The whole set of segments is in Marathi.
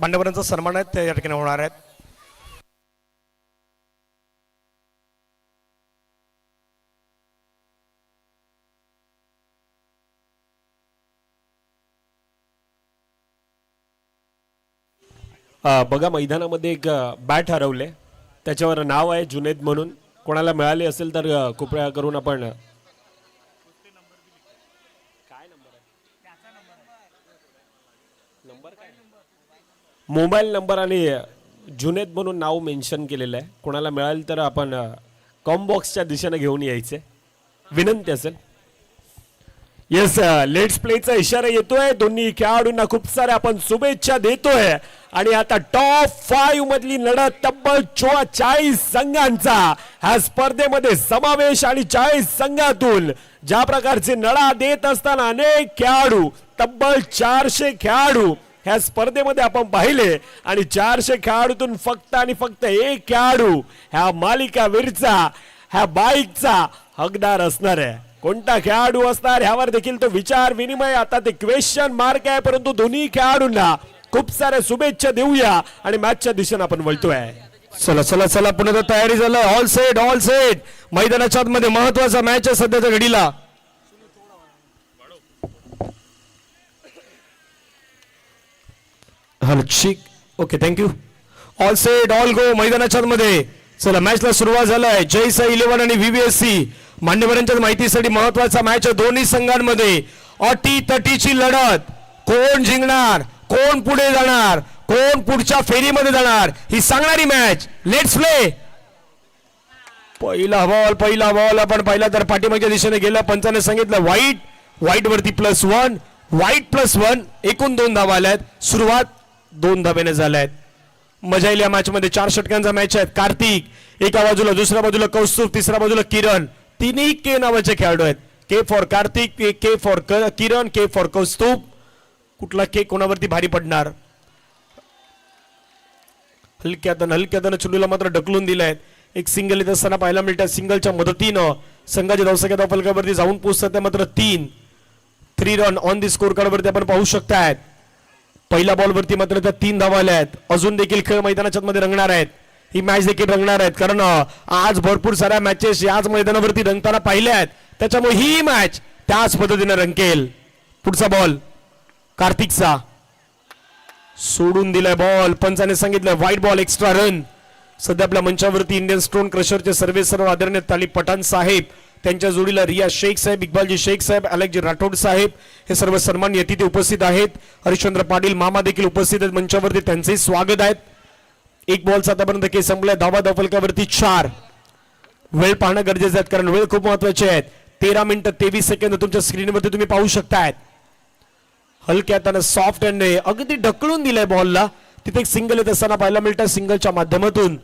मान्यवरांचा सन्मान आहे ते या ठिकाणी होणार आहेत. बघा मैदानामध्ये एक बॅट हरवले, त्याच्यावर नाव आहे जुनेद म्हणून. कोणाला मिळाले असेल तर कृपया करून आपण मोबाईल नंबर आणि जुनेद म्हणून नाव मेन्शन केलेलं आहे. कोणाला मिळालं तर आपण कॉम्बॉक्सच्या दिशेने घेऊन यायचे, विनंती असेल. येस, लेट्स प्लेचा इशारा येतोय. दोन्ही खेळाडूंना खूप साऱ्या आपण शुभेच्छा देतोय. आणि आता टॉप 5 मधली लढत तब्बल 44 संघांचा ह्या स्पर्धेमध्ये समावेश. आणि 40 संघातून ज्या प्रकारचे लढा देत असताना अनेक खेळाडू, तब्बल 400 खेळाडू ह्या स्पर्धेमध्ये आपण पाहिले. आणि 400 खेळाडूतून फक्त आणि फक्त एक खेळाडू ह्या मालिकावीरचा, ह्या बाईकचा हकदार असणार आहे. कोणता खेळाडू असणार ह्यावर देखील तो विचार विनिमय, आता ते क्वेश्चन मार्क आहे. परंतु दोन्ही खेळाडूंना खूप साऱ्या शुभेच्छा देऊया आणि मॅचच्या दिशेने आपण वळतोय. चला चला चला, पुन्हा तयारी झालं. All set, all set. मैदानाच्या आतमध्ये महत्वाचा मॅच आहे सध्याच्या घडीला. हॅलो शिक, okay, thank you. All set, all go. मैदानाच्या आतमध्ये चला, मॅचला सुरुवात झालाय. जय साई 11 आणि व्हीव्हीएससी मान्यवरांच्या माहितीसाठी महत्वाचा मॅच आहे दोन्ही संघांमध्ये. अटी तटीची लढत. कोण जिंकणार, कोण पुढे जाणार, कोण पुढच्या फेरीमध्ये जाणार, ही सांगणारी मॅच. Let's play. पहिला बॉल आपण पाहिला तर पाठीमागच्या दिशेने गेला. पंचाने सांगितलं व्हाईट, व्हाईट वरती +1, व्हाईट +1. एकूण 2 धावा आल्यात. सुरुवात 2 धाब्याने झाल्यात. मजा येईल या मॅच मध्ये. 4 षटकांचा मॅच आहे. कार्तिक एका बाजूला, दुसऱ्या बाजूला कौस्तुभ, तिसऱ्या बाजूला किरण. तिन्ही के नावाचे खेळाडू आहेत. K for Kartik, K for Kiran, K for Kaustubh. कुठला के कोणावरती भारी पडणार. हलक्यातनं चुंडूला मात्र ढकलून दिलाय. एक सिंगल येत असताना पाहायला मिळतात. सिंगलच्या मदतीनं संघाच्या धावसंख्या धावफलकावरती जाऊन पोहोचतात मात्र 3 run on the score card वरती आपण पाहू शकतायत. पहिल्या बॉल वरती मात्र त्या 3 धावा आल्या आहेत. अजून देखील खेळ मैदानाच्या मध्ये रंगणार आहेत. ही मॅच देखील रंगणार आहेत, कारण आज भरपूर साऱ्या मॅचेस याच मैदानावरती रंगताना पाहिल्या आहेत. त्याच्यामुळे ही मॅच त्याच पद्धतीने रंगेल. पुढचा बॉल कार्तिकचा, सोडून दिलाय बॉल. पंचाने सांगितलं व्हाईट बॉल, एक्स्ट्रा रन. सध्या आपल्या मंचावरती इंडियन स्टोन क्रशरचे सर्व आदरणीय ताली पठाण साहेब, त्यांच्या जोडीला रिया शेख साहेब, इक्बालजी शेख साहेब, अलगजी राठोड साहेब, हे सर्व सन्माननीय अतिथी उपस्थित आहेत. हरिश्चंद्र पाटील मामा देखील उपस्थित आहेत मंचावरती, त्यांचे स्वागत आहेत. एक बॉल आतापर्यंत केस संपलाय. धावा धावफलकावरती 4. वेळ पाहणं गरजेचं आहे, कारण वेळ खूप महत्वाची आहे. 13 मिनिटं 23 सेकंद तुमच्या स्क्रीनवरती तुम्ही पाहू शकताय. हलक्यात सॉफ्ट हँड अगदी ढकलून दिलाय बॉलला. तिथे एक सिंगल येत असताना पाहायला मिळतं. सिंगलच्या माध्यमातून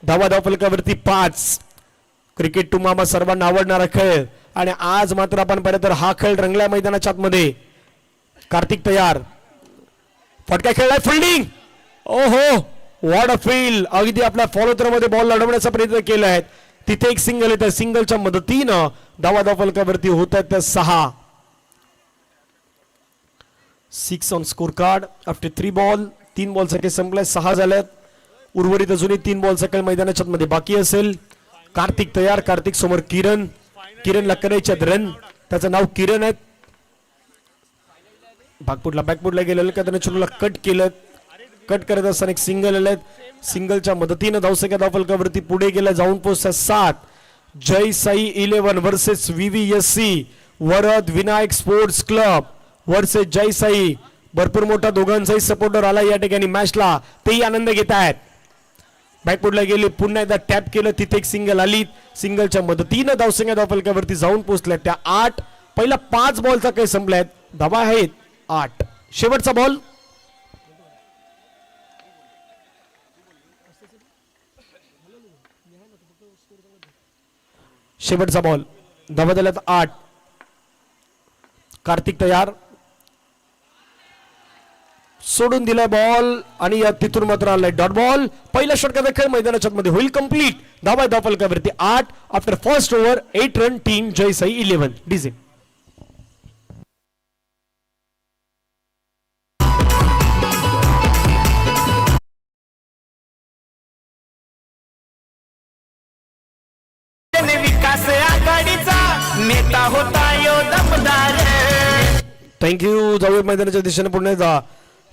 धावा धावफलकावरती 5. क्रिकेट टू मामा सर्वांना आवडणारा खेळ, आणि आज मात्र आपण पाहिलं तर हा खेळ रंगलाय मैदानाच्या आतमध्ये. कार्तिक तयार, फटका खेळलाय, फिल्डिंग. ओहो, व्हॉट अ फील. अगदी आपल्या फॉलो थ्रो मध्ये बॉल लढवण्याचा प्रयत्न केलाय. तिथे एक सिंगल येत. सिंगलच्या मदतीनं धावा धावफलकावरती होत आहेत 6. 6 on score card after 3 ball. 3 बॉलचा खेळ संपलाय, 6 झाल्यात. उर्वरित अजूनही 3 बॉलचा खेळ मैदानाच्या मध्ये बाकी असेल. कार्तिक तयार, कार्तिक समोर किरण. किरणला करायचे रन, त्याचं नाव किरण आहे. बॅकफुटला गेलेलं का त्याने चुनूला कट केलं. कट करत असताना एक सिंगल आलेत. सिंगलच्या मदतीनं धावसंख्या धावफलकावरती पुढे गेला, जाऊन पोहोचतात 7. Jai Sai 11 versus VVSC Varad Vinayak sports club versus Jai Sai. भरपूर मोठा दोघांचाही सपोर्टर आला या ठिकाणी मॅचला, तेही आनंद घेत आहेत. बॅकफुटला गेले, पुन्हा एकदा टॅप केलं, तिथे एक सिंगल आली. सिंगलच्या मदतीनं धावसंख्या धावफलकावरती जाऊन पोहोचल्या त्या 8. पहिला 5 बॉलचा काही संपल्यात, धावा आहेत 8. शेवटचा बॉल. शेवटचा बॉल, धावा झाल्यात 8. कार्तिक तयार, सोडून दिलाय बॉल, आणि या तिथून मात्र आलाय डॉट बॉल. पहिल्या षटकाचा खेळ मैदानाच्या मध्ये होईल कंप्लीट. धावा धावफलकावरती 8 after first over. 8 run team Jai Sai 11. DJ नेता होता यो दमदार. थँक्यू. जाऊया मैदानाच्या दिशेने पुन्हा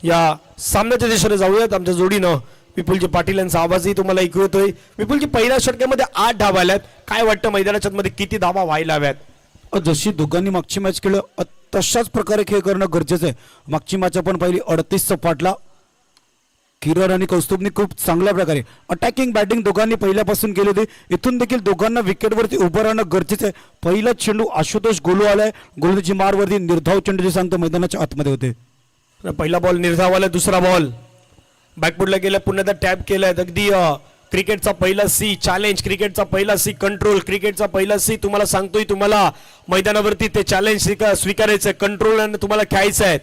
या सामन्याच्या दिशेने जाऊयात. आमच्या जोडीनं विपुलजी पाटील यांचा आवाजही तुम्हाला ऐकू येतोय. विपुलजी, पहिल्या षटकामध्ये 8 धावा आल्यात. काय वाटतं मैदानाच्या मध्ये किती धावा व्हायला हव्यात? जशी दोघांनी मागची मॅच केलं तशाच प्रकारे खेळ करणं गरजेचं आहे. मागची मॅच आपण पहिली 38 सपाटला किरण आणि कौस्तुभनी खूप चांगल्या प्रकारे अटॅकिंग बॅटिंग दोघांनी पहिल्यापासून केली होती. इथून देखील दोघांना विकेटवरती उभं राहणं गरजेचं आहे. पहिला चेंडू आशुतोष गोलू आलाय. गोलूची मारवरती निर्धाव चेंडूची सांगतो मैदानाच्या आतमध्ये होते. पहिला बॉल निर्धावाला, दुसरा बॉल बॅकफुटला गेला, पुन्हा एकदा टॅप केलाय. अगदी क्रिकेटचा पहिला सी चॅलेंज, क्रिकेटचा पहिला सी कंट्रोल, क्रिकेटचा पहिला सी तुम्हाला सांगतोय. तुम्हाला मैदानावरती ते चॅलेंज स्वीकारायचं, कंट्रोल तुम्हाला खेळायचं आहे,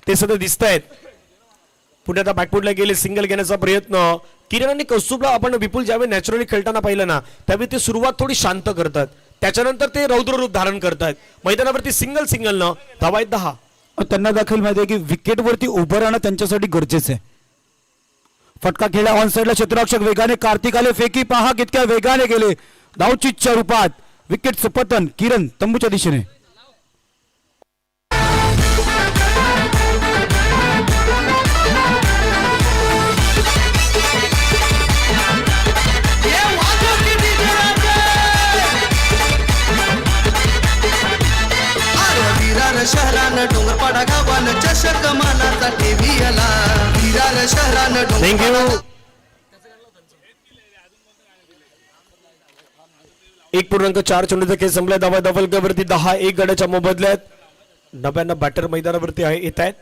ते सगळं दिसत आहेत. पुढे आता बॅकफुटला गेले, सिंगल घेण्याचा प्रयत्न. किरण आणि कौस्तुभला आपण विपुल ज्यावेळी नॅचरली खेळताना पाहिलं ना, त्यावेळी ते सुरुवात थोडी शांत करतात, त्याच्यानंतर ते रौद्र रूप धारण करतात. मैदानावरती सिंगल सिंगल न धावा आहेत 10. त्यांना देखील माहिती आहे की विकेटवरती उभं राहणं त्यांच्यासाठी गरजेचं आहे. फटका खेळला ऑन साइडला, क्षेत्ररक्षक वेगाने कार्तिक आले, फेकी पहा कितक्या वेगाने गेले धावचीच्या रूपात. विकेटचं पतन. किरण तंबूच्या दिशेने. शहरानं डोंगरपाडा गावानं चषक मानाचा टीव्ही आला. विरार शहरानं थँक्यू. 1.4 चेंडूचा खेळ संपला. धावा दफलकावरती 10-1 गड्याच्या मोबदल्यात. नव्यानं बॅटर मैदानावरती येत आहेत.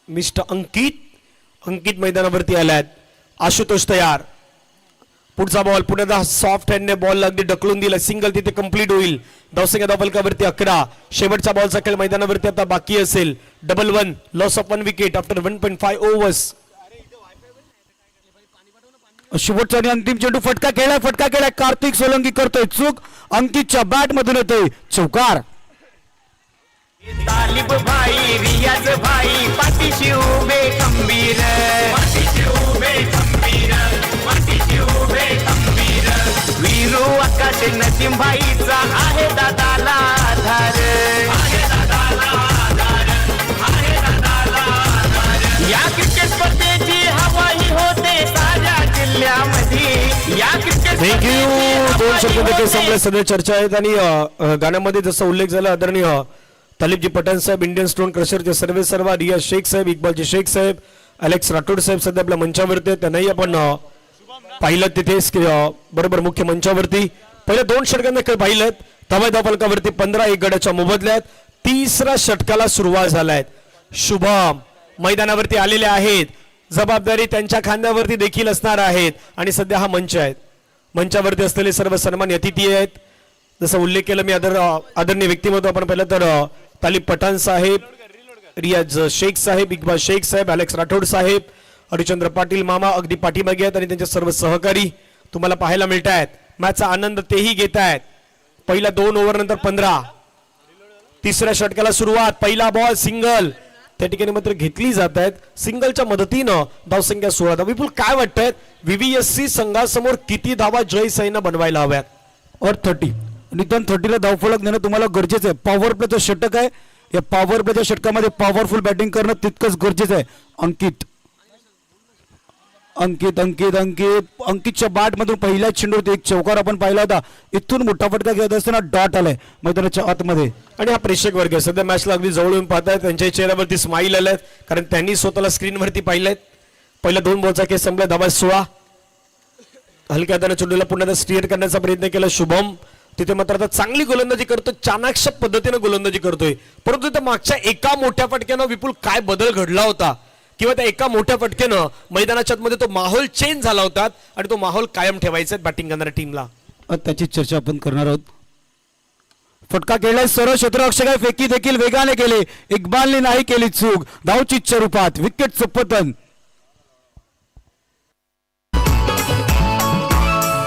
मिस्टर अंकित मैदानावरती आल्यात. आशुतोष तयार. पुढचा बॉल पुन्हा सॉफ्ट हँडने बॉल अगदी ढकलून दिला. सिंगल तिथे कंप्लीट होईल. धावसंख्या दफलकावरती 11. शेवटचा बॉलचा खेळ मैदानावरती आता बाकी असेल. 1-1 loss of 1 wicket after 1.5 overs. शेवटचा आणि अंतिम चेंडू. फटका खेळाय कार्तिक सोलंकी करतोय चूक. अंकितच्या बॅट मधून येतोय चौकार. तालिब भाई, रियाज भाई, पाठीशी उभे खंबीर, पाठीशी उभे खंबीर, पाठीशी उभे खंबीर. वीरू आकाश नसीम भाईचा आहे दादाला आधार, आहे दादाला आधार, आहे दादाला आधार. या क्रिकेट स्पर्धेची हवाई होते साऱ्या जिल्ह्यामध्ये. या क्रिकेट थँक्यू. 2 शब्द संपले. सगळे चर्चा आहेत आणि गाण्यामध्ये जसा उल्लेख झाला आदरणीय तालिबजी पठाण साहेब, इंडियन स्टोन क्रशरचे सर्वा, रियाज शेख साहेब, इक्बालजी शेख साहेब, अलेक्स राठोड साहेब सध्या आपल्या मंचावरती आहेत. त्यांनाही आपण पाहिलं तिथेच बरोबर मुख्य मंचावरती. पहिल्या 2 षटकांना खेळ पाहिलं. धावा धावफलकावरती 15-1 गड्याच्या मोबदल्यात. 3ऱ्या षटकाला सुरुवात झालाय. शुभम मैदानावरती आलेले आहेत. जबाबदारी त्यांच्या खांद्यावरती देखील असणार आहेत आणि सध्या हा मंच आहे. मंचावरती असलेले सर्व सन्मान्य अतिथी आहेत. जसं उल्लेख केला मी आदरणीय व्यक्तिमत्व आपण पाहिलं तर तालिब पठाण साहेब, रियाज शेख साहेब, इक्बाल शेख साहेब, अलेक्स राठोड साहेब, हरिचंद्र पाटील मामा अगदी पाठीमागे आहेत आणि त्यांचे सर्व सहकारी तुम्हाला पाहायला मिळत आहेत. मॅचचा आनंद तेही घेत आहेत. पहिल्या 2 ओव्हर नंतर 15. 3ऱ्या षटकाला सुरुवात. पहिला बॉल सिंगल त्या ठिकाणी मात्र घेतली जात आहेत. सिंगलच्या मदतीनं धावसंख्या 16. विपुल, काय वाटतंय व्हीव्हीएससी संघासमोर किती धावा जय साईनं बनवायला हव्यात? और 30 निदान 30ला धावफलक नेणं तुम्हाला गरजेचं आहे. पॉवर प्लेचं षटक आहे. या पॉवर प्लेच्या षटकामध्ये पॉवरफुल बॅटिंग करणं तितकंच गरजेचं आहे. अंकितच्या बॅट मधून पहिल्याच चेंडूवरती एक चौकार आपण पाहिला होता. इथून मोठा फटका घेत असताना डॉट आलाय मैदानाच्या आतमध्ये. आणि हा प्रेक्षक वर्ग सध्या मॅचला अगदी जवळ येऊन पाहतायत. त्यांच्या चेहऱ्यावरती स्माईल आल्यात कारण त्यांनी स्वतःला स्क्रीनवरती पाहिलंय. पहिल्या 2 बॉलचा खेळ संपला. धावा 16. हलक्या हाताने चेंडूला पुन्हा स्टीअर करण्याचा प्रयत्न केला शुभम. तिथे मात्र आता चांगली गोलंदाजी करतो, चाणाक्ष पद्धतीने गोलंदाजी करतोय. परंतु त्या मागच्या एका मोठ्या फटक्यानं विपुल काय बदल घडला होता किंवा त्या एका मोठ्या फटक्यानं मैदानाच्या मध्ये तो माहोल चेंज झाला होता आणि तो माहोल कायम ठेवायचा बॅटिंग करणाऱ्या टीमला. त्याची चर्चा आपण करणार आहोत. फटका खेळलाय सरळ क्षेत्ररक्षक आहे. फेकी देखील वेगाने केले. इक्बालने नाही केली चूक. धावचीच्या रूपात विकेटचं पतन.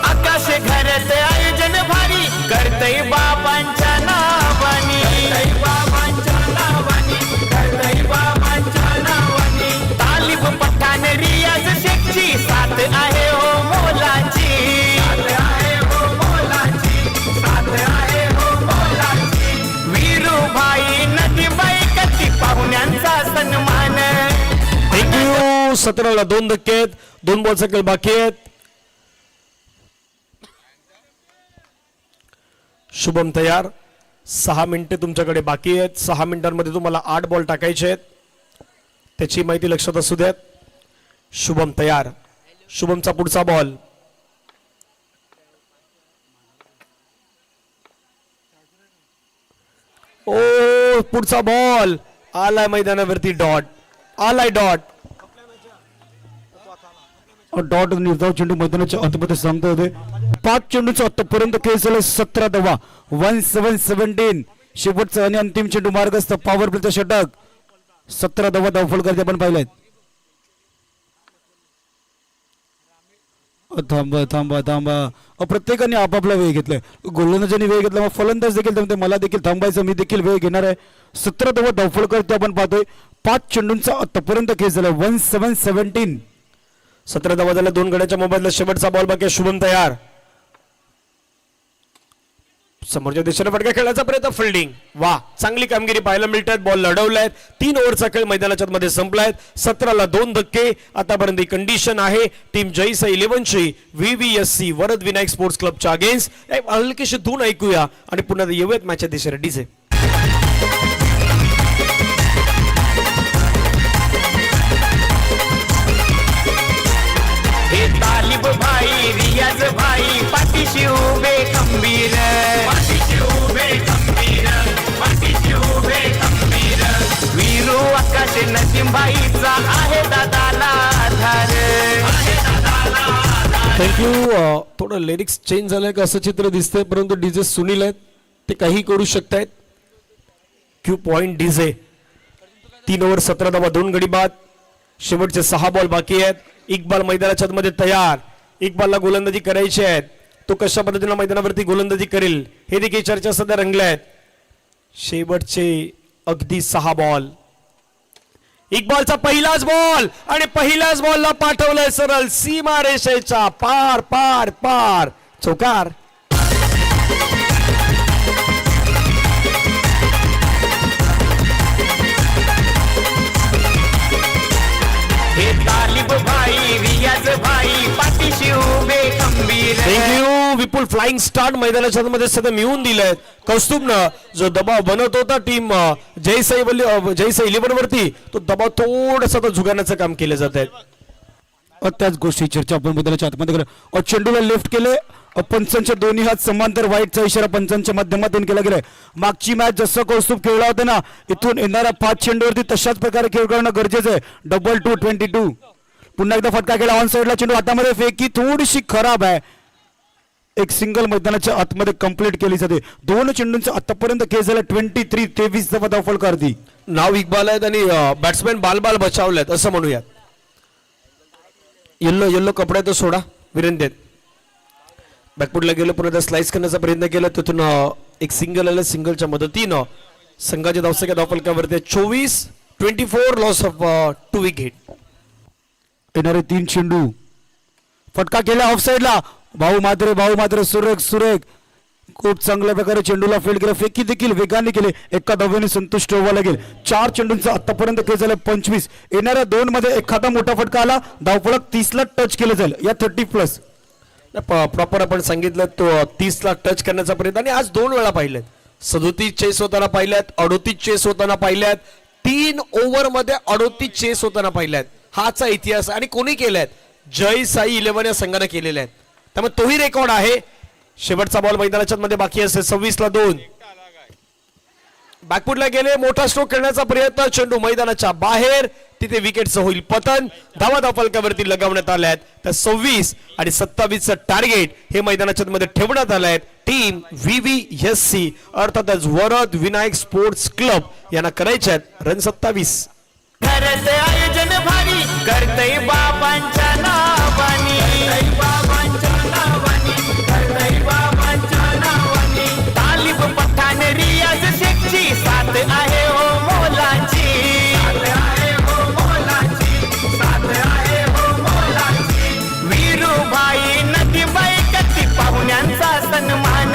आकाश घरात आयोजन भारी करतय बाबांच्या नावानी, करतय बाबांच्या नावानी, करतय बाबांच्या नावानी. तालिब पठाण रियाज शेखची साथ आहे हो मोलाची, साथ आहे हो मोलाची, साथ आहे हो मोलाची. 17ला 2 धक्के आहेत. 2 बॉलचा खेळ बाकी आहेत. शुभम तयार. 6 मिनिटे तुमच्याकडे बाकी आहेत. 6 मिनिटांमध्ये तुम्हाला 8 बॉल टाकायचे आहेत. त्याची माहिती लक्षात असू द्यात. शुभम तयार. शुभमचा पुढचा बॉल. ओ पुढचा बॉल आलाय मैदानावरती. डॉट आलाय. डॉट निर्धाव चेंडू मैदानाच्या आतमध्ये सांगता होते. 5 चेंडूचा आतापर्यंत खेळ झाला. 17 धावा. 1-7-17 शेवटचा आणि अंतिम चेंडू मार्गस्थ पॉवर प्लेचा षटक. 17 धावा धावफलकर आपण पाहिलेत. थांबा प्रत्येकाने आपापला वेळ घेतलाय. गोलंदाजांनी वेळ घेतला, मग फलंदाज देखील थांबते. मला देखील थांबायचं, मी देखील वेळ घेणार आहे. 17 धावा धावफलकर ते आपण पाहतोय. 5 चेंडूंचा आतापर्यंत खेळ झाला. 1-7-17 17 धावा झाल्या. 2 गड्याच्या मोबाईलला शेवटचा बॉल बाकी आहे. शुभम तयार. समोरच्या दिशेने फटका खेळण्याचा प्रयत्न. फिल्डिंग वा चांगली कामगिरी पाहायला मिळतात. बॉल लढवलाय. 3 ओव्हरचा खेळ मैदानाच्या मध्ये संपलाय. 17ला 2 धक्के. आतापर्यंत ही कंडिशन आहे टीम जयसा 11ची VVSC वरद विनायक स्पोर्ट्स क्लबच्या अगेन्स्ट. हलकीशी धून ऐकूया आणि पुन्हा येऊयात मॅचच्या दिशेने. डीजे हे तालिब भाई रियाज भाई पाठीशी उभे खंबीर. पाठीशी उभे खंबीर. पाठीशी उभे खंबीर. वीरू आकाश नसीम भाईचा आहे दादाला आधार. आहे दादाला आधार. थँक्यू. थोडं लिरिक्स चेंज झालंय का असं चित्र दिसतंय, परंतु डीजे सुनील आहेत, ते काही करू शकतायत. Cue point DJ. 3 ओव्हर 17 धावा 2 गडी बाद. शेवटचे 6 बॉल बाकी आहेत. इक्बाल मैदानाच्या मध्ये तयार. इक्बालला गोलंदाजी करायची आहे. तो कशा पद्धतीने मैदानावरती गोलंदाजी करेल हे देखील चर्चा सध्या रंगल्या आहेत. शेवटचे अगदी 6 बॉल. इक्बालचा पहिलाच बॉल आणि पहिल्याच बॉलला पाठवलंय सरळ सीमा रेषेच्या पार पार पार. चौकार. हे तालिब भाई रियाज भाई पाठीशी उभे खंबीर. थँक्यू. विपुल फ्लाइंग स्टार्ट मैदानाच्या मध्ये सध्या मिळवून दिलंय. कौस्तुभनं जो दबाव बनवत होता टीम जयसा 11 वरती, तो दबाव थोडासा तो झुगारण्याचं काम केलं जात आहे. त्याच गोष्टी चर्चा आपण मैदानाच्या आतमध्ये करूया. चेंडूला लेफ्ट केले. पंचांच्या दोन्ही हात समांतर. वाईटचा इशारा पंचांच्या माध्यमातून केला गेलाय. मागची मॅच जसं कौस्तुभ खेळला होता ना, इथून येणाऱ्या 5 चेंडूवरती तशाच प्रकारे खेळ करणं गरजेचं आहे. 22-22. पुन्हा एकदा फटका केला. ऑन साइडला चेंडू हातामध्ये. फेकी थोडीशी खराब आहे. एक सिंगल मैदानाच्या आतमध्ये कंप्लीट केली जाते. 2 चेंडूंचा आतापर्यंत खेळ झाला. 23-23 धावफल करती. नाव इक्बाल आहेत आणि बॅट्समॅन बाल बचावलेत असं म्हणूयात. येल्लो कपड्यात सोडा विनंती. बॅकफुटला गेलो, पुन्हा स्लाइस करण्याचा प्रयत्न केला. तिथून एक सिंगल आलं. सिंगलच्या मदतीनं संघाच्या धावसंख्या धावफलकावरती 24-24. Loss of 2 wicket. येणारे 3 चेंडू. फटका केला ऑफ साइडला. भाऊ मात्र सुरेख खूप चांगल्या प्रकारे चेंडूला फील्ड केलं. फेकी देखील वेगाने केले. एका धावेने संतुष्ट व्हावं लागेल. 4 चेंडूंचा आतापर्यंत खेळ झाला 25. येणाऱ्या 2 मध्ये एखादा मोठा फटका आला, धावफलक 30ला टच केलं जाईल. या 30+. प्रॉपर आपण सांगितलं तो 30ला टच करण्याचा प्रयत्न. आणि आज 2 वेळा पाहिलेत. 37 चेस होताना पाहिल्यात. 38 चेस होताना पाहिल्यात. 3 ओव्हर मध्ये 38 चेस होताना पाहिल्यात. हाचा इतिहास आणि कोणी केलाय? जय साई 11 या संघाने केलेले आहेत. त्यामुळे तोही रेकॉर्ड आहे. शेवटचा बॉल मैदानाच्या मध्ये बाकी असेल. 26ला 2. बॅकफुटला गेले. मोठा स्ट्रोक करण्याचा प्रयत्न. चेंडू मैदानाच्या बाहेर. तिथे विकेटचं होईल पतन. धावा फलकावरती लगावण्यात आल्यात. तर 26 आणि 27चं टार्गेट हे मैदानाच्या मध्ये ठेवण्यात आलंय. टीम VVSC अर्थातच वरद विनायक स्पोर्ट्स क्लब यांना करायचे आहेत रन 27. घरचे आयोजन भारी करतय बाबांच्या नावानी. बाबांच्या नावानी. करतय बाबांच्या नावानी. तालिब पठाण रियाज शेखची साथ आहे हो मोलाची. साथ आहे हो मोलाची. साथ आहे हो मोलाची. वीरूभाई नदीबाई कती पाहुण्यांचा सन्मान.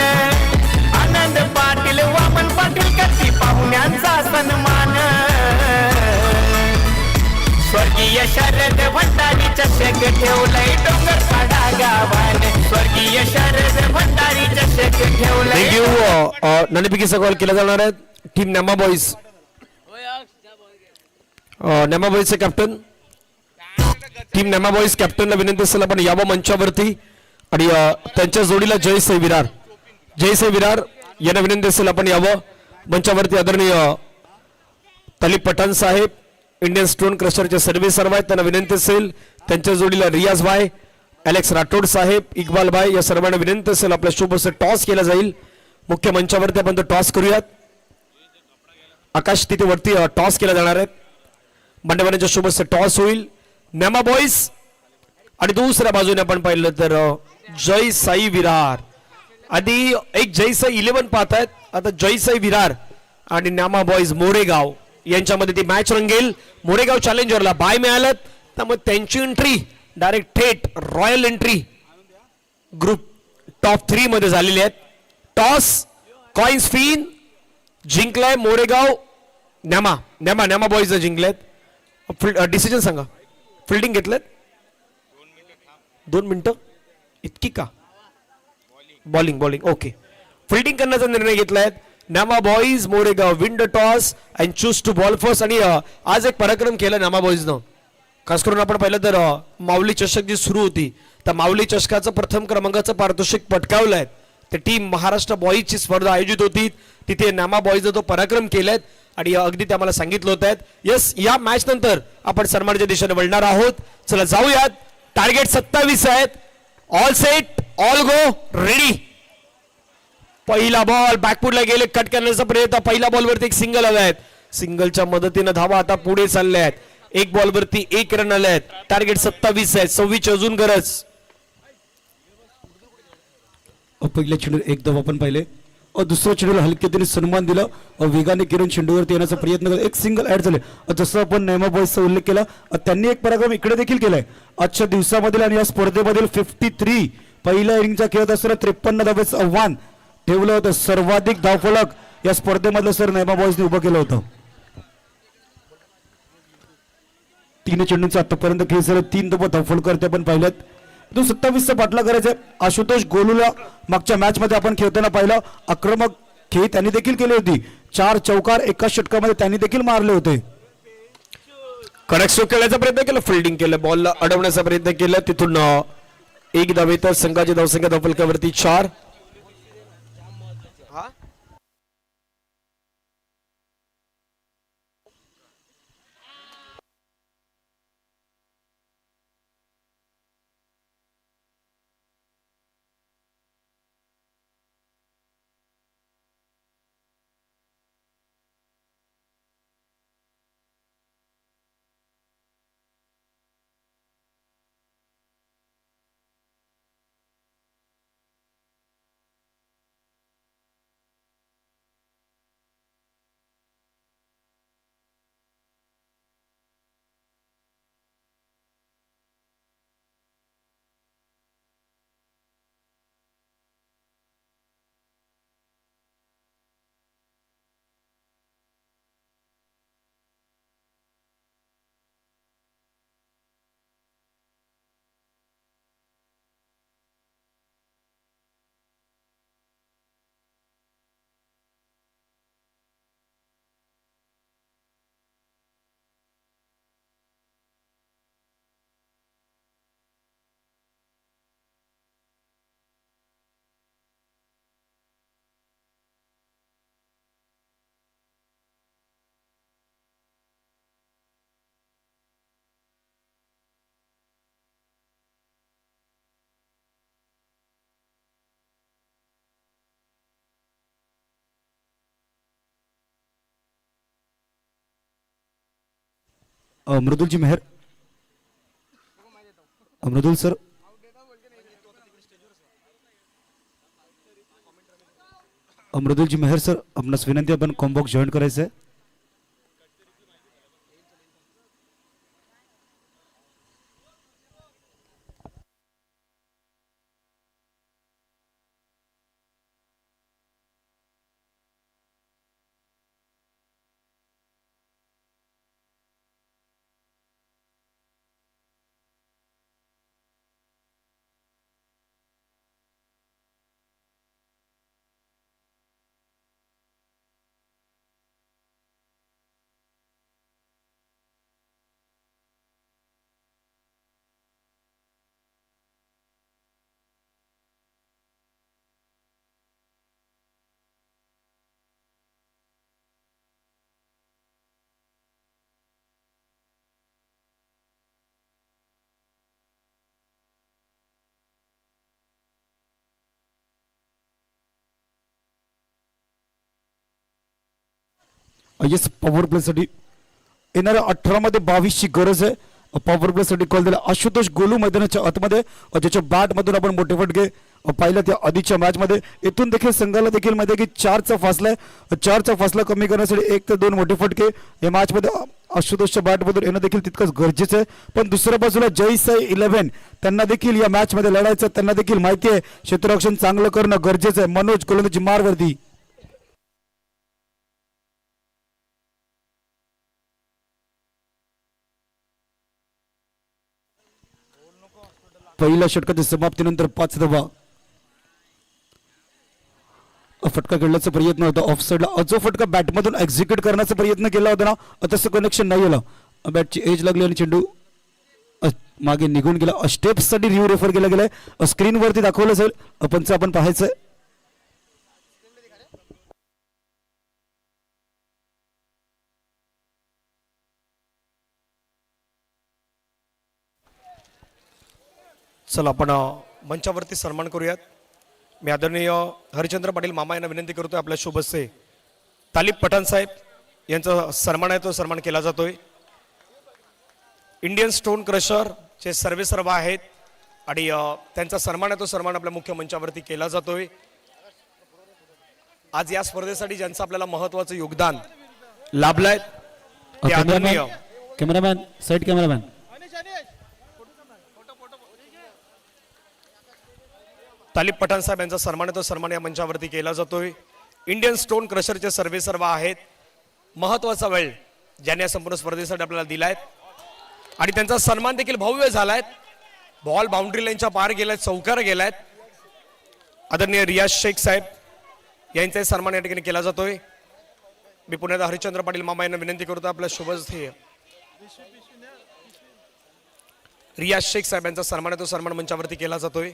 आनंद पाटील वामन पाटील कती पाहुण्यांचा सन्मान. स्वर्गीय शरद ठेवलंय डोंगर पाडा गावाने स्वर्गीय शरद भंडारी चषक ठेवलंय थँक्यू. नाणेफेकीचा कॉल केला जाणार आहे. टीम नेमा बॉईज, नेमा बॉईजचे कॅप्टन, टीम नेमा बॉईज कॅप्टनला विनंती असेल आपण यावं मंचावरती आणि त्यांच्या जोडीला जयसाई विरार, जयसाई विरार यांना विनंती असेल आपण यावं मंचावरती. आदरणीय तलीप पठाण साहेब इंडियन स्टोन क्रशरचे सर्वे सर्व आहेत, त्यांना विनंती असेल. त्यांच्या जोडीला रियाज भाई, अलेक्स राठोड साहेब, इक्बाल भाई या सर्वांना विनंती असेल. आपल्या शुभ असं टॉस केला जाईल मुख्य मंचावरती. आपण तो टॉस करूयात. आकाश तिथे वरती टॉस केला जाणार आहे. मांडवांच्या शुभ असं टॉस होईल. नेमा बॉईज आणि दुसऱ्या बाजूने आपण पाहिलं तर जय साई विरार. आधी एक जय साई 11 पाहतायत, आता जय साई विरार आणि नामा बॉईज मोरेगाव यांच्यामध्ये ती मॅच रंगेल. मोरेगाव चॅलेंजरला बाय मिळालं त्यामुळे त्यांची एंट्री डायरेक्ट थेट रॉयल एंट्री ग्रुप टॉप 3 मध्ये झालेली आहेत. टॉस कॉइन्स फिन जिंकलाय मोरेगाव. नेमा नेमा नेमा बॉईज जिंकलेत. डिसिजन सांगा. फिल्डिंग घेतलेत 2 मिनिटं इतकी का? Bowling bowling okay. फिल्डिंग करण्याचा निर्णय घेतलाय नामा boys Moregaon. Win the toss and choose to bowl first. आणि आज एक पराक्रम केला नामा बॉईजनं. खास करून आपण पाहिलं तर माऊली चषक जी सुरू होती त्या माऊली चषकाचं प्रथम क्रमांकाचं पारितोषिक पटकावलंय. ते टीम महाराष्ट्र बॉईजची स्पर्धा आयोजित होती तिथे नामा बॉईजनं तो पराक्रम केलाय आणि अगदी ते आम्हाला सांगितलं होत आहेत. यस, या मॅच नंतर आपण सन्मानाच्या दिशेने वळणार आहोत. चला जाऊयात. टार्गेट 27 आहेत. All set, all go, ready. पहिला बॉल बॅकफुटला गेले, कट करण्याचा प्रयत्न. पहिल्या बॉलवरती एक सिंगल आला आहेत. सिंगलच्या मदतीने धावा आता पुढे चालल्या आहेत. एक बॉलवरती 1 रन आले आहेत. टार्गेट 27 आहे. 26 अजून गरज. पहिल्या चेंडूवर एक धाव आपण पाहिले. दुसऱ्या चेंडूला हलक्याने सन्मान दिला. वेगाने किरण चेंडूवरती येण्याचा प्रयत्न करत एक सिंगल ऍड झाले. जसं आपण नेमा बॉईजचा उल्लेख केला त्यांनी एक पराक्रम इकडे देखील केलाय आजच्या दिवसामधील आणि या स्पर्धेमधील 53 पहिल्या इनिंगचा खेळत असताना 53 धावेचं आव्हान ठेवलं होतं. सर्वाधिक धावफलक या स्पर्धेमधलं सर नेमा बॉईजने उभं केलं होतं. 3 चेंडूंचा आतापर्यंत खेळ झाला. 3 धावफलक करते आपण पाहिल्यात. 27चा पाठला करायचा. आशुतोष गोलूला मागच्या मॅच मध्ये आपण खेळताना पाहिलं आक्रमक खेळ त्यांनी देखील केली होती. 4 चौकार एका षटकामध्ये त्यांनी देखील मारले होते. कडक स्ट्रोक खेळण्याचा प्रयत्न केला. फिल्डिंग केलं. बॉलला अडवण्याचा प्रयत्न केला. तिथून एक धाव येतात. संघाची धावसंख्या धावफलकावरती 4. मृदुलजी मेहर, मृदुल सर, मृदुलजी मेहर सर आपणास विनंती आपण कॉम्बॉक्स जॉईन करायचं आहे. येस पॉवर प्लेसाठी येणाऱ्या 18 मध्ये 22 ची गरज आहे. पॉवर प्लेसाठी कॉल दिला आशुतोष गोलू मैदानाच्या आतमध्ये ज्याच्या बॅट मधून आपण मोठे फटके पाहिलं त्या आधीच्या मॅच मध्ये. इथून देखील संघाला देखील माहिती आहे की 4चा फासला आहे. 4चा फासला कमी करण्यासाठी 1 ते 2 मोठे फटके या मॅच मध्ये आशुतोषच्या बॅट मधून येणं देखील तितकंच गरजेचं आहे. पण दुसऱ्या बाजूला जय साई 11 त्यांना देखील या मॅच मध्ये लढायचं. त्यांना देखील माहिती आहे क्षेत्ररक्षण चांगलं करणं गरजेचं आहे. मनोज गोलंदाजी मारवरती पहिल्या षटकाच्या समाप्तीनंतर 5 धावा. फटका खेळण्याचा प्रयत्न होता ऑफ साईडला. जो फटका बॅटमधून एक्झिक्यूट करण्याचा प्रयत्न केला होता ना तसं कनेक्शन नाही आलं. बॅटची एज लागली आणि चेंडू मागे निघून गेला. स्टेप्ससाठी रिव्ह्यू रेफर केला गेलाय. स्क्रीनवरती दाखवलं जाईल पंच आपण पाहायचंय. चला आपण मंचावरती सन्मान करूयात. मी आदरणीय हरिचंद्र पाटील मामा यांना विनंती करतोय आपल्या शुभ हस्ते तालिब पठाण साहेब यांचा सन्मान आहे तो सन्मान केला जातोय. इंडियन स्टोन क्रशर चे सर्व आहेत आणि त्यांचा सन्मान आहे तो सन्मान आपल्या मुख्य मंचावरती केला जातोय. आज या स्पर्धेसाठी ज्यांचं आपल्याला महत्वाचं योगदान लाभलंय ते आदरणीय कॅमेरामॅन साईड कॅमेरामॅन तालिब पठाण साहेब यांचा सन्मान आहे तो सन्मान या मंचावरती केला जातोय. इंडियन स्टोन क्रशरचे सर्व आहेत. महत्वाचा वेळ ज्यांनी या संपूर्ण स्पर्धेसाठी आपल्याला दिलाय आणि त्यांचा सन्मान देखील भव्य झालाय. बॉल बाउंड्री लाईनच्या पार गेलाय, चौकार गेलाय. आदरणीय रियाज शेख साहेब यांचा सन्मान या ठिकाणी केला जातोय. मी पुण्यात हरिचंद्र पाटील मामा यांना विनंती करतो आपल्या शुभ हस्ते रियाज शेख साहेब यांचा सन्मान आहे तो सन्मान मंचावरती केला जातोय.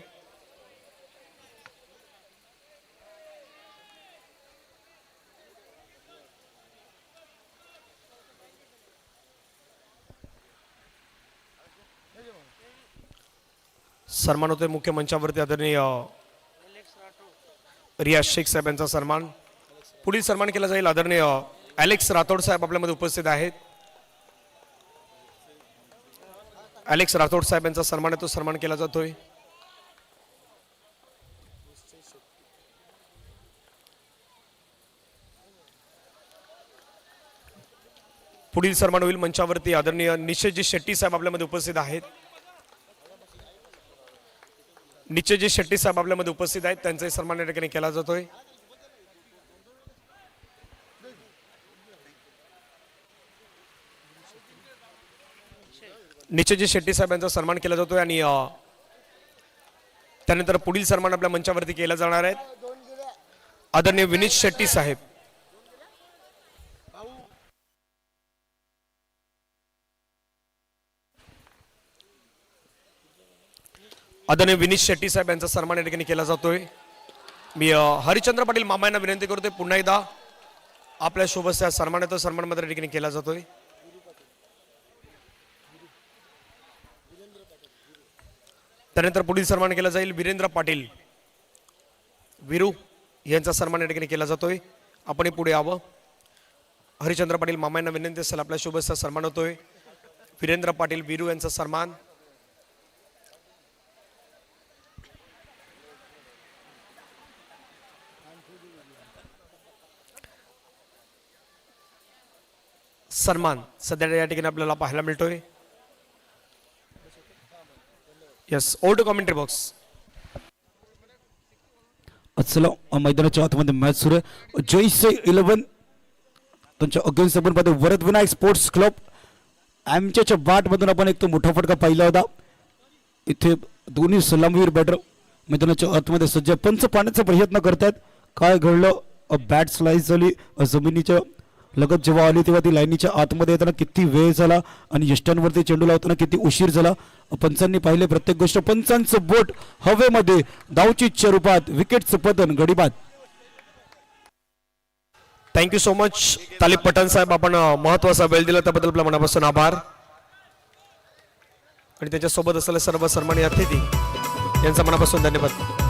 सन्मान होते मुख्य मंचावरती आदरणीय रियाज शेख साहेब यांचा सन्मान. पुढील सन्मान केला जाईल आदरणीय अलेक्स राठोड साहेब आपल्यामध्ये उपस्थित आहेत. अलेक्स राठोड साहेब यांचा सन्मान आहे तो सन्मान केला जातोय. पुढील सन्मान होईल मंचावरती आदरणीय निश्चयजी शेट्टी साहेब आपल्यामध्ये उपस्थित आहेत. निश्चयजी शेट्टी साहेब आपल्यामध्ये उपस्थित आहेत त्यांचाही सन्मान या ठिकाणी केला जातोय. निश्चयजी शेट्टी साहेब यांचा सन्मान केला जातोय आणि त्यानंतर पुढील सन्मान आपल्या मंचावरती केला जाणार आहे आदरणीय विनीत शेट्टी साहेब. आदरणीय विनीत शेट्टी साहेब यांचा सन्मान या ठिकाणी केला जातोय. मी हरिचंद्र पाटील मामा यांना विनंती करतोय पुन्हा एकदा आपल्या शुभ हस्ते सन्मान आहे तो सन्मान मात्र या ठिकाणी केला जातोय. त्यानंतर पुढील सन्मान केला जाईल वीरेंद्र पाटील विरू यांचा सन्मान या ठिकाणी केला जातोय. आपण पुढे यावं. हरिचंद्र पाटील मामा यांना विनंती असेल आपल्या शुभ हस्ते सन्मान होतोय. वीरेंद्र पाटील विरू यांचा सन्मान. सन्मान सध्या या ठिकाणी आपल्याला पाहायला मिळतोय. Yes old commentary box. चला मैदानाच्या आतमध्ये मॅच सुरू आहे. जय साई 11 त्यांच्या अगेन्स्ट आपण पाहतो वरद विनायक स्पोर्ट्स क्लब आमच्या बॅट मधून आपण एक तो मोठा फटका पाहिला होता. इथे दोन्ही सलामवीर बॅटर मैदानाच्या आतमध्ये सज्ज पंच पाण्याचा प्रयत्न करतात. काय घडलं बॅट स्लाइस झाली जमिनीच्या लगत जेव्हा आली तेव्हा ती लाईनीच्या आतमध्ये येताना किती वेळ झाला आणि यष्टांवरती चेंडू लावताना किती उशीर झाला. पंचांनी पाहिले प्रत्येक गोष्ट. पंचांचं बोट हवेमध्ये धावची स्वरूपात विकेटचं पतन गडीबाद. थँक्यू सो मच तालिब पठाण साहेब आपण महत्वाचा वेळ दिला त्याबद्दल आपल्या मनापासून आभार आणि त्याच्यासोबत असलेले सर्व सन्माननीय अतिथी यांचा मनापासून धन्यवाद.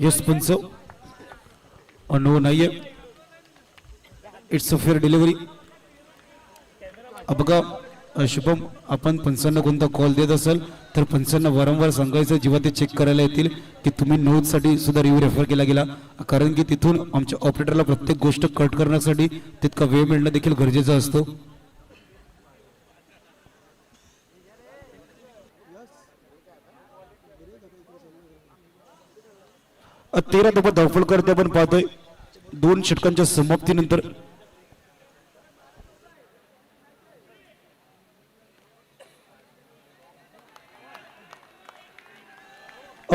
यस पंच नो नाहीये. It's a fair delivery. बघा शुभम, आपण पंचांना कोणता कॉल देत असाल तर पंचांना वारंवार सांगायचं जेव्हा ते चेक करायला येतील की तुम्ही नोटसाठी सुद्धा रिव्ह्यू रेफर केला गेला, कारण की तिथून आमच्या ऑपरेटरला प्रत्येक गोष्ट कट करण्यासाठी तितका वेळ मिळणं देखील गरजेचं असतो. तेरा धावा धावफल करते आपण पाहतोय 2 षटकांच्या समाप्तीनंतर.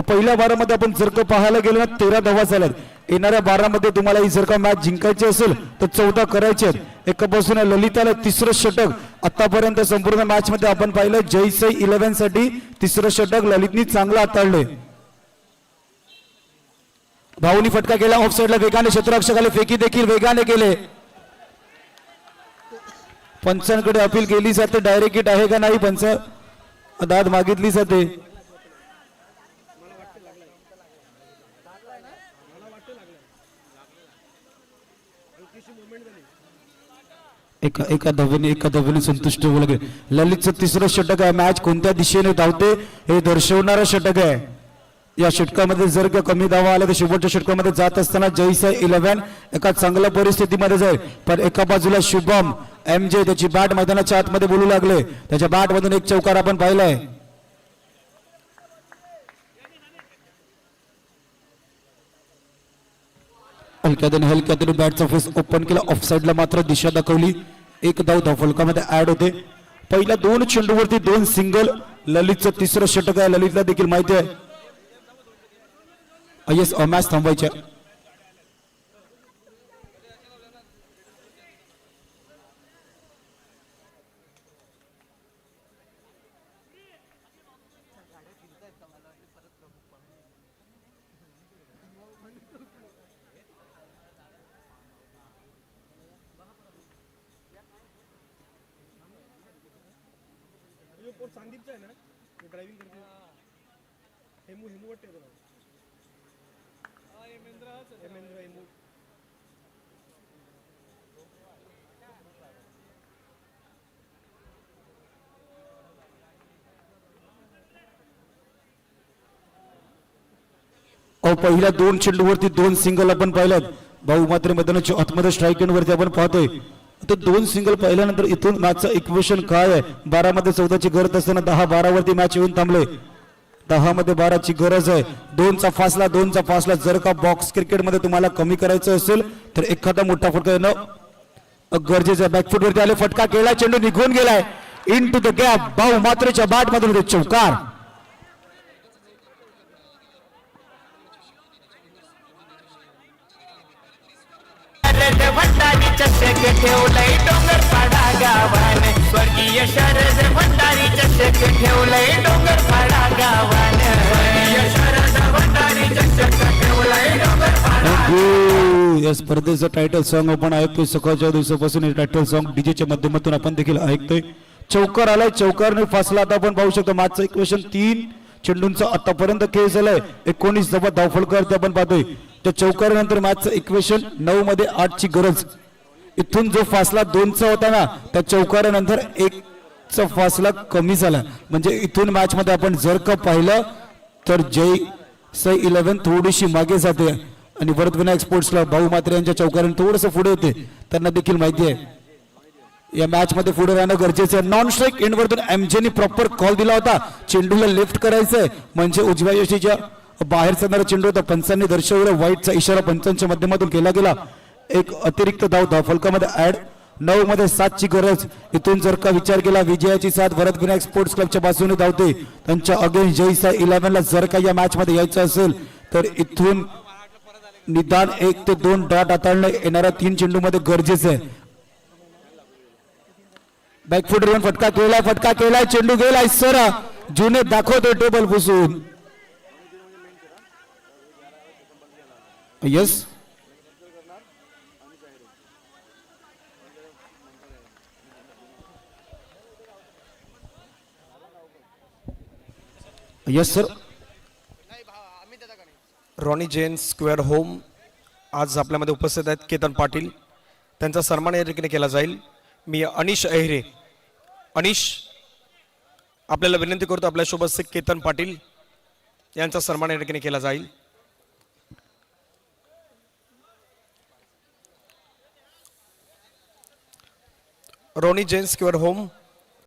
पहिल्या बारामध्ये आपण जर का पाहायला गेलो ना 13 धावा झाल्यात. येणाऱ्या बारामध्ये तुम्हाला ही जर का मॅच जिंकायची असेल तर 14 करायचे आहेत. एकापासून ललिताला तिसरं षटक आतापर्यंत संपूर्ण मॅच मध्ये आपण पाहिलं. जय 11 साठी तिसरं षटक ललितनी चांगलं हाताळलंय. भाऊनी फटका केला ऑफ साइडला वेगाने, क्षेत्ररक्षकाला फेकी देखील वेगाने केले. पंचांकडे अपील केली जाते, डायरेक्ट हिट आहे का नाही पंच दाद मागितली जाते. एका धावेने संतुष्ट होऊ लागले. ललितचं तिसरं षटक आहे. मॅच कोणत्या दिशेने धावते हे दर्शवणारं षटक आहे. या षटकामध्ये जर का कमी धावा आल्या तर शेवटच्या षटकामध्ये जात असताना जय 11 एका चांगल्या परिस्थितीमध्ये जाईल. पण एका बाजूला शुभम MJ त्याची बॅट मैदानाच्या आतमध्ये बोलू लागले. त्याच्या बॅट मधून एक चौकार आपण पाहिलाय. हलक्याने बॅटचा फेस ओपन केला. ऑफ साइडला मात्र दिशा दाखवली. एक धाव धावफलकामध्ये ऍड होते. पहिल्या 2 चेंडूवरती 2 सिंगल. ललितचं तिसरं षटक आहे. ललितला देखील माहिती आहे येस मॅच थांबवायच्या. पहिल्या 2 चेंडूवरती 2 सिंगल आपण पाहिल्यात. भाऊ मात्र मैदानाच्या आतमध्ये स्ट्राईक एंड वरती आपण पाहतोय. तर 2 सिंगल पाहिल्यानंतर इथून मॅचचं इक्वेशन काय आहे. 12 मध्ये 14 ची गरज असताना 10-12 वरती मॅच येऊन थांबले. 10 मध्ये 12 ची गरज आहे. 2चा फासला जर का बॉक्स क्रिकेटमध्ये तुम्हाला कमी करायचं असेल तर एखादा मोठा फटका येणं गरजेचं आहे. बॅकफुट वरती आले, फटका केला, चेंडू निघून गेलाय इन टू द गॅप. भाऊ मात्रेच्या बॅट मधून चौकार. भंडारी चषक ठेवलंय डोंगरपाडा गावान. स्वर्गीय शरद भंडारी चषक ठेवलंय डोंगरपाडा गावान. स्वर्गीय शरद भंडारी चषक ठेवलंय डोंगरपाडा. या स्पर्धेचं टायटल सॉन्ग आपण ऐकतोय. सकाळच्या दिवसापासून हे टायटल सॉन्ग डीजेच्या माध्यमातून आपण देखील ऐकतोय. चौकार आलाय, चौकारने फासला. आता आपण पाहू शकतो मॅचचं इक्वेशन 3 चेंडूंचा आतापर्यंत खेळ झालाय. 19 धावा धावफल करते आपण पाहतोय. त्या चौकारानंतर मॅचचं इक्वेशन 9 मध्ये 8 ची गरज. इथून जो फासला 2चा होता ना त्या चौकारानंतर 1चा फासला कमी झाला. म्हणजे इथून मॅच मध्ये आपण जर का पाहिलं तर जय 11 थोडीशी मागे जाते आणि वरदविनायक स्पोर्ट्सला भाऊ मात्रे यांच्या चौकाराने थोडंसं पुढे होते. त्यांना देखील माहिती आहे या मॅच मध्ये पुढे राहणं गरजेचं आहे. नॉन स्ट्राईक एंड वरतून MJनी प्रॉपर कॉल दिला होता. चेंडूला लेफ्ट करायचंय म्हणजे उजव्या यष्टीच्या बाहेर जाणारा चेंडू होता. पंचांनी दर्शवलं. वाईटचा इशारा पंचांच्या माध्यमातून केला गेला. एक अतिरिक्त धाव फलकामध्ये ऍड. 9 मध्ये 7 ची गरज. इथून जर का विचार केला विजयाची साथ वरदविनायक स्पोर्ट्स क्लबच्या बाजूने धावते. त्यांच्या अगेन्स्ट जय 11 जर का या मॅच मध्ये यायचं असेल तर इथून निदान 1 ते 2 डॉट हाताळणं येणाऱ्या 3 चेंडू मध्ये गरजेचं आहे. बॅकफुट येऊन फटका केलाय, चेंडू गेलाय सर. जुने दाखवतोय टेबल पुसून. Yes yes sir. Ronnie Jain square home आज आपल्यामध्ये उपस्थित आहेत केतन पाटील, त्यांचा सन्मान या ठिकाणी केला जाईल. मी अनिश अहिरे, अनिश आपल्याला विनंती करतो आपल्यासोबत से केतन पाटील यांचा सन्मान या ठिकाणी केला जाईल. Ronnie Jain square home